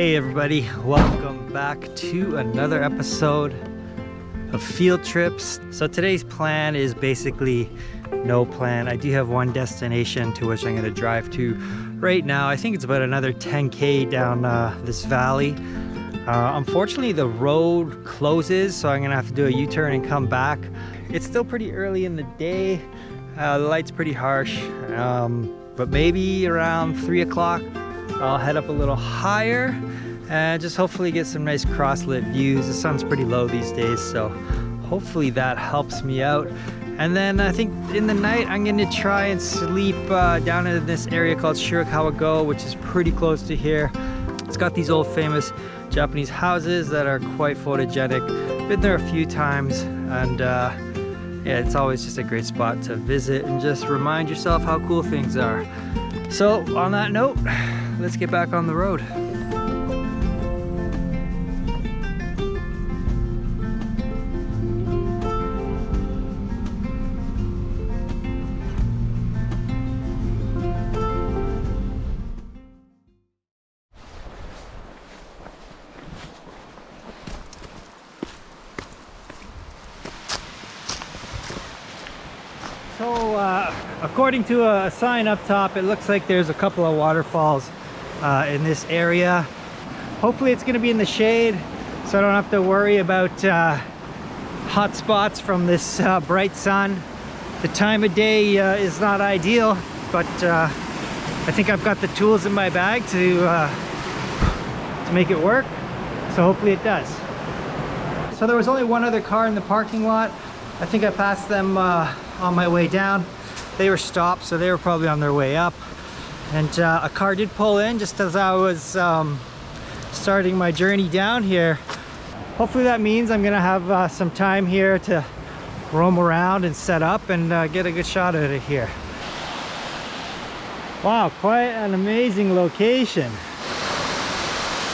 Hey everybody, welcome back to another episode of Field Trips. So today's plan is basically no plan. I do have one destination to which I'm going to drive to right now. I think it's about another 10k down this valley. Unfortunately the road closes, so I'm gonna have to do a U-turn and come back. It's still pretty early in the day. The light's pretty harsh, but maybe around 3 o'clock I'll head up a little higher and just hopefully get some nice cross-lit views. The sun's pretty low these days, so hopefully that helps me out. And then I think in the night I'm going to try and sleep down in this area called Shirakawago, which is pretty close to here. It's got these old famous Japanese houses that are quite photogenic. Been there a few times, and yeah, it's always just a great spot to visit and just remind yourself how cool things are. So on that note, let's get back on the road. So according to a sign up top, it looks like there's a couple of waterfalls in this area. Hopefully it's going to be in the shade, so I don't have to worry about hot spots from this bright sun. The time of day is not ideal, but I think I've got the tools in my bag to make it work, so hopefully it does. So there was only one other car in the parking lot. I think I passed them on my way down. They were stopped, so they were probably on their way up. And a car did pull in just as I was starting my journey down here. Hopefully that means I'm gonna have some time here to roam around and set up and get a good shot at it here. Wow, quite an amazing location.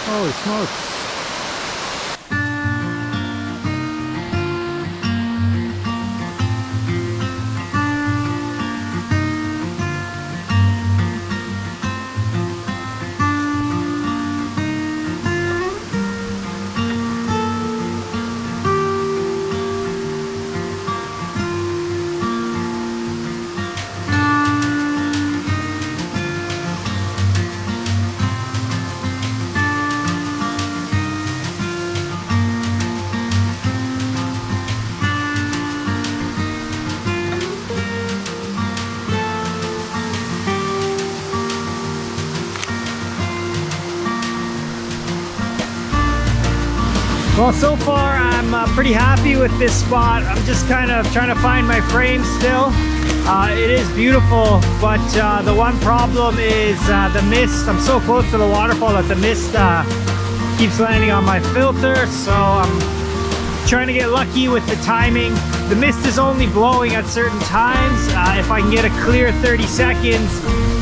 Holy smokes. Well, so far I'm pretty happy with this spot. I'm just kind of trying to find my frame still. It is beautiful, but the one problem is the mist. I'm so close to the waterfall that the mist keeps landing on my filter, so I'm trying to get lucky with the timing. The mist is only blowing at certain times. If I can get a clear 30 seconds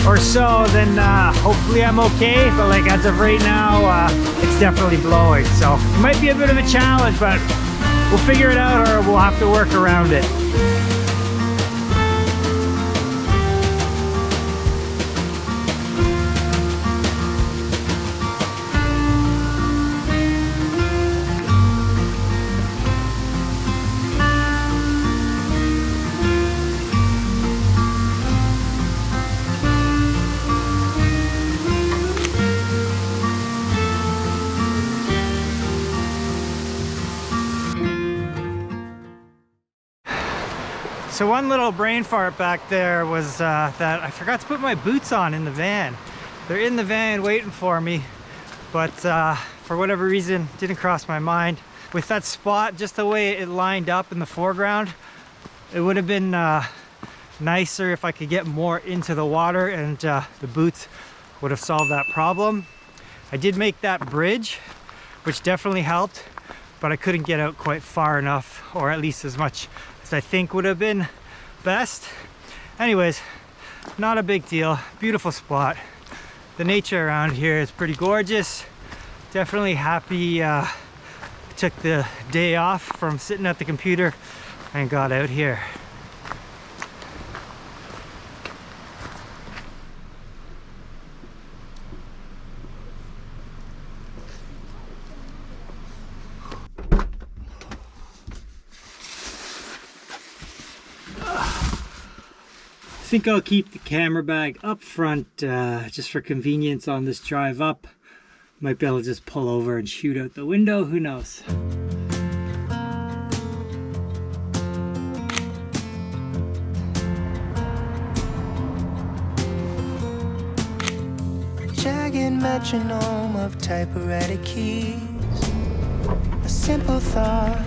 or so, then hopefully I'm okay, but like as of right now it's definitely blowing, so it might be a bit of a challenge, but we'll figure it out, or we'll have to work around it. So one little brain fart back there was that I forgot to put my boots on in the van. They're in the van waiting for me, but for whatever reason didn't cross my mind. With that spot, just the way it lined up in the foreground, it would have been nicer if I could get more into the water, and the boots would have solved that problem. I did make that bridge, which definitely helped, but I couldn't get out quite far enough, or at least as much as I think would have been best. Anyways, not a big deal. Beautiful spot. The nature around here is pretty gorgeous. Definitely happy I took the day off from sitting at the computer and got out here. think I'll keep the camera bag up front just for convenience on this drive up. Might be able to just pull over and shoot out the window, who knows. Jagged metronome of typewriter keys. A simple thought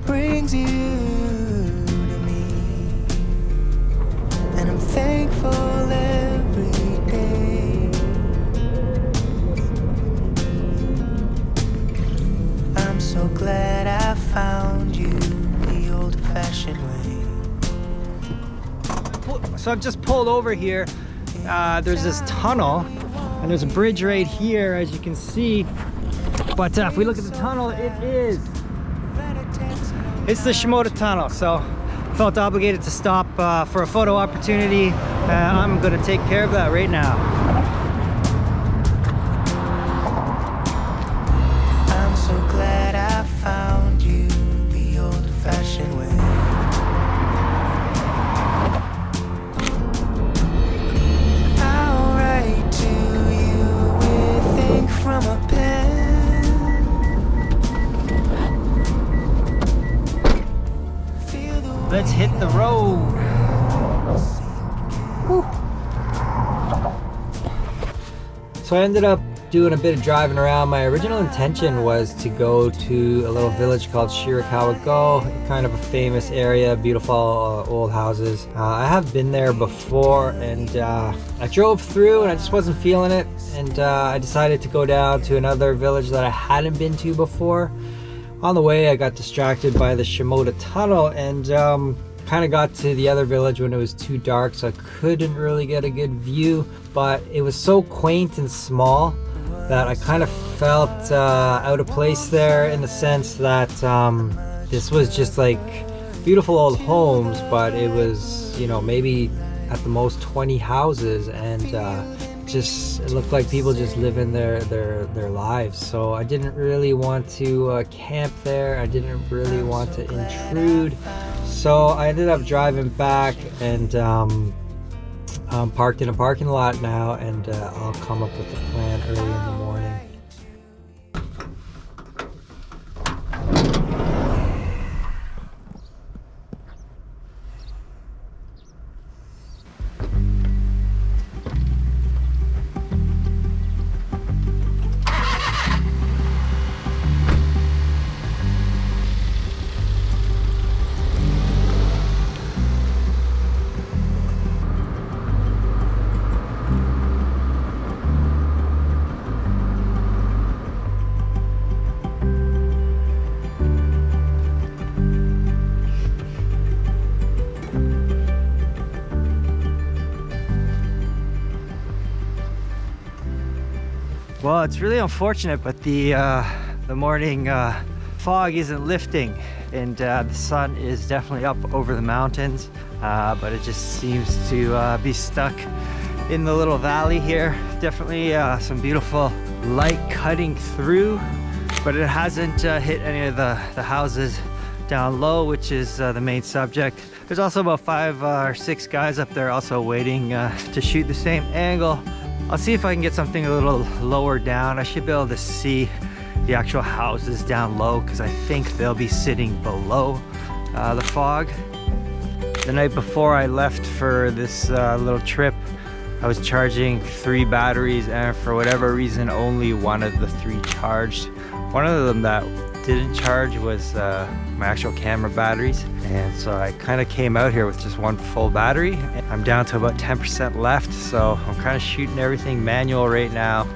brings you to me, and I'm thankful every day. I'm so glad I found you the old-fashioned way. So I've just pulled over here. There's this tunnel and there's a bridge right here, as you can see. But if we look at the tunnel, it's the Shimoda tunnel. So felt obligated to stop for a photo opportunity. I'm gonna take care of that right now. I'm so glad I found you the old-fashioned way. I'll write to you with ink from a pen. Let's hit the road. Whew. So I ended up doing a bit of driving around. My original intention was to go to a little village called Shirakawago, kind of a famous area, beautiful old houses. I have been there before, and I drove through and I just wasn't feeling it, and I decided to go down to another village that I hadn't been to before. On the way, I got distracted by the Shimoda tunnel and kind of got to the other village when it was too dark, so I couldn't really get a good view, but it was so quaint and small that I kind of felt out of place there, in the sense that this was just like beautiful old homes, but it was, you know, maybe at the most 20 houses, and it looked like people just living their lives. So I didn't really want to camp there. I didn't really want to intrude. So I ended up driving back, and I'm parked in a parking lot now, and I'll come up with a plan early in the morning. Well, it's really unfortunate, but the morning fog isn't lifting, and the sun is definitely up over the mountains, but it just seems to be stuck in the little valley here. Definitely some beautiful light cutting through, but it hasn't hit any of the houses down low, which is the main subject. There's also about 5 or 6 guys up there also waiting to shoot the same angle. I'll see if I can get something a little lower down. I should be able to see the actual houses down low, because I think they'll be sitting below the fog. The night before I left for this little trip, I was charging 3 batteries, and for whatever reason only one of the 3 charged. One of them that didn't charge was my actual camera batteries, and so I kind of came out here with just 1 full battery. I'm down to about 10% left, so I'm kind of shooting everything manual right now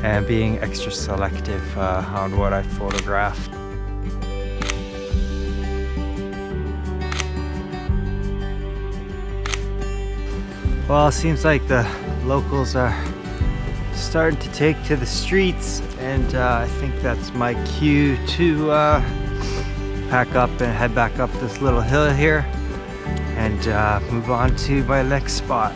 and being extra selective on what I photograph. Well, it seems like the locals are starting to take to the streets, and I think that's my cue to pack up and head back up this little hill here and move on to my next spot.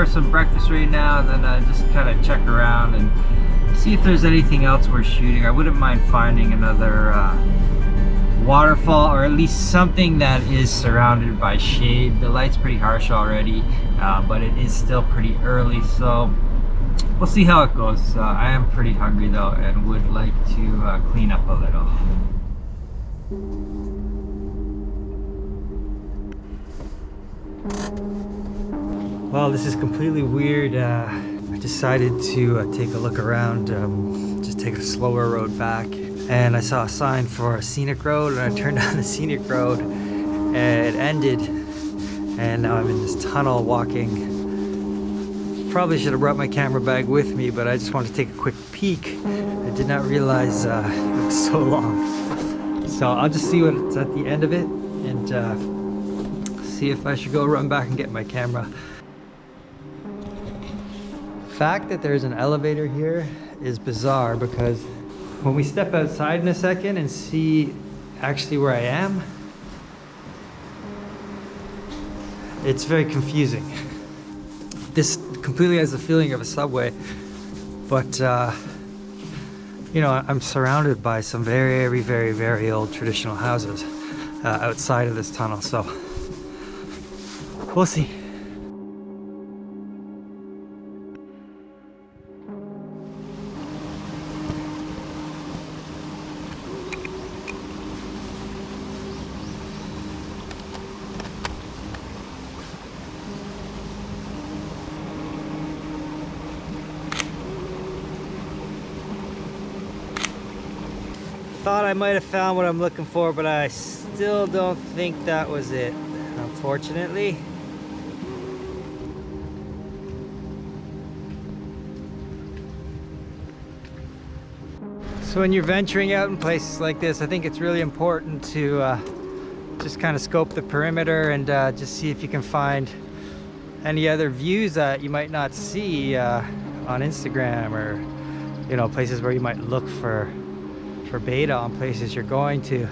for some breakfast right now, and then just kind of check around and see if there's anything else worth shooting. I wouldn't mind finding another waterfall, or at least something that is surrounded by shade. The light's pretty harsh already, but it is still pretty early, so we'll see how it goes. I am pretty hungry though, and would like to clean up a little. Well, this is completely weird. I decided to take a look around, just take a slower road back, and I saw a sign for a scenic road, and I turned down the scenic road and it ended, and now I'm in this tunnel walking. Probably should have brought my camera bag with me, but I just wanted to take a quick peek. I did not realize it was so long. So I'll just see what's at the end of it, and see if I should go run back and get my camera. The fact that there's an elevator here is bizarre, because when we step outside in a second and see actually where I am, it's very confusing. This completely has the feeling of a subway, but you know, I'm surrounded by some very old traditional houses outside of this tunnel, so we'll see. Thought I might have found what I'm looking for, but I still don't think that was it, unfortunately. So when you're venturing out in places like this, I think it's really important to just kind of scope the perimeter and just see if you can find any other views that you might not see on Instagram, or you know, places where you might look for beta on places you're going to.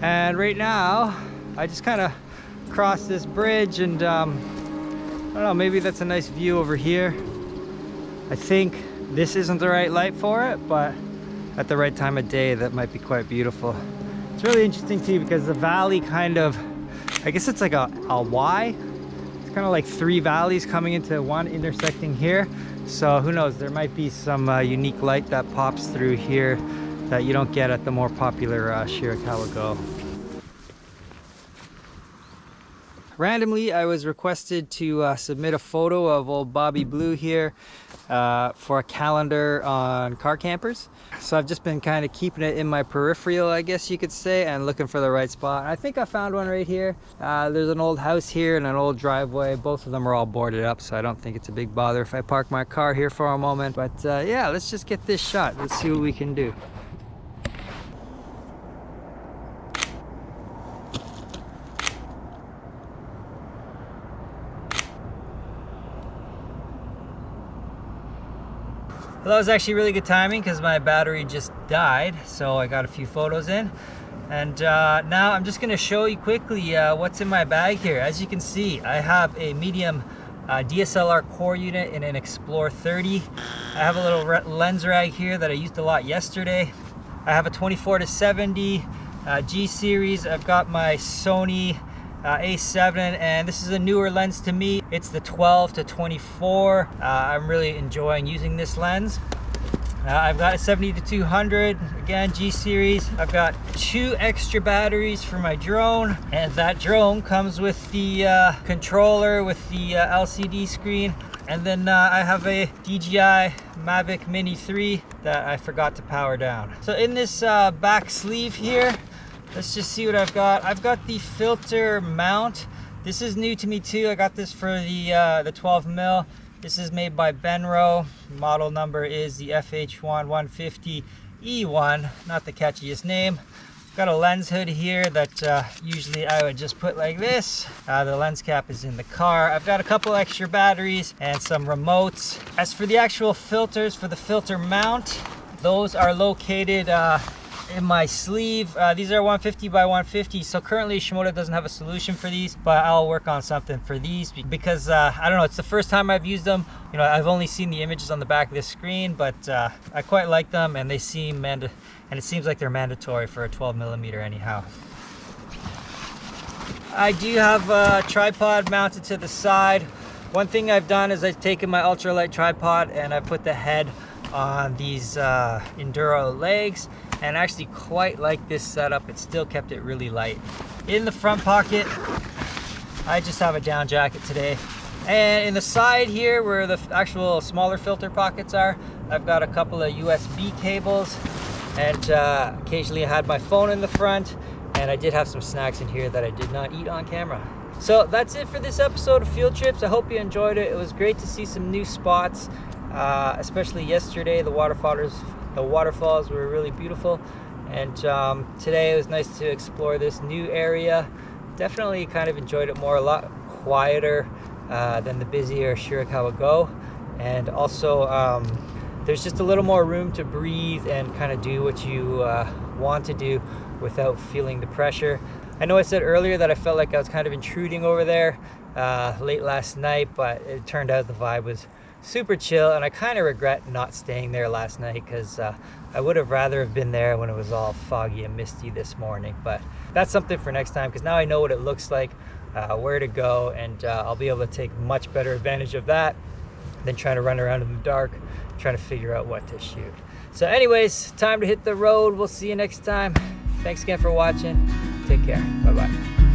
And right now I just kind of crossed this bridge, and I don't know, maybe that's a nice view over here. I think this isn't the right light for it, but at the right time of day that might be quite beautiful. It's really interesting too, because the valley kind of, I guess it's like a Y. It's kind of like three valleys coming into one, intersecting here. So who knows, there might be some unique light that pops through here that you don't get at the more popular Shirakawago. Randomly, I was requested to submit a photo of old Bobby Blue here for a calendar on car campers. So I've just been kind of keeping it in my peripheral, I guess you could say, and looking for the right spot. I think I found one right here. There's an old house here and an old driveway. Both of them are all boarded up, so I don't think it's a big bother if I park my car here for a moment. But yeah, let's just get this shot. Let's see what we can do. Well, that was actually really good timing, because my battery just died, so I got a few photos in. And now I'm just going to show you quickly what's in my bag here. As you can see, I have a medium DSLR core unit in an Explore 30. I have a little lens rag here that I used a lot yesterday. I have a 24-70 G series. I've got my Sony A7, and this is a newer lens to me. It's the 12-24. I'm really enjoying using this lens. I've got a 70-200, again G series. I've got 2 extra batteries for my drone, and that drone comes with the controller with the LCD screen. And then I have a DJI Mavic Mini 3 that I forgot to power down. So in this back sleeve here, let's just see what I've got. I've got the filter mount. This is new to me too. I got this for the 12 mil. This is made by Benro. Model number is the FH1-150E1. Not the catchiest name. Got a lens hood here that usually I would just put like this. The lens cap is in the car. I've got a couple extra batteries and some remotes. As for the actual filters for the filter mount, those are located in my sleeve. These are 150 by 150. So currently Shimoda doesn't have a solution for these, but I'll work on something for these because I don't know, it's the first time I've used them. You know, I've only seen the images on the back of this screen, but I quite like them, and they seem and it seems like they're mandatory for a 12mm anyhow. I do have a tripod mounted to the side. One thing I've done is I've taken my ultralight tripod and I put the head on these Enduro legs, and I actually quite like this setup. It still kept it really light. In the front pocket, I just have a down jacket today. And in the side here, where the actual smaller filter pockets are, I've got a couple of USB cables, and occasionally I had my phone in the front, and I did have some snacks in here that I did not eat on camera. So that's it for this episode of Field Trips. I hope you enjoyed it. It was great to see some new spots, especially yesterday. The waterfalls were really beautiful, and today it was nice to explore this new area. Definitely kind of enjoyed it more, a lot quieter than the busier Shirakawago, and also there's just a little more room to breathe and kind of do what you want to do without feeling the pressure. I know I said earlier that I felt like I was kind of intruding over there late last night, but it turned out the vibe was super chill, and I kind of regret not staying there last night because I would have rather have been there when it was all foggy and misty this morning. But that's something for next time, because now I know what it looks like, where to go, and I'll be able to take much better advantage of that than trying to run around in the dark trying to figure out what to shoot. So anyways, time to hit the road. We'll see you next time. Thanks again for watching. Take care. Bye-bye.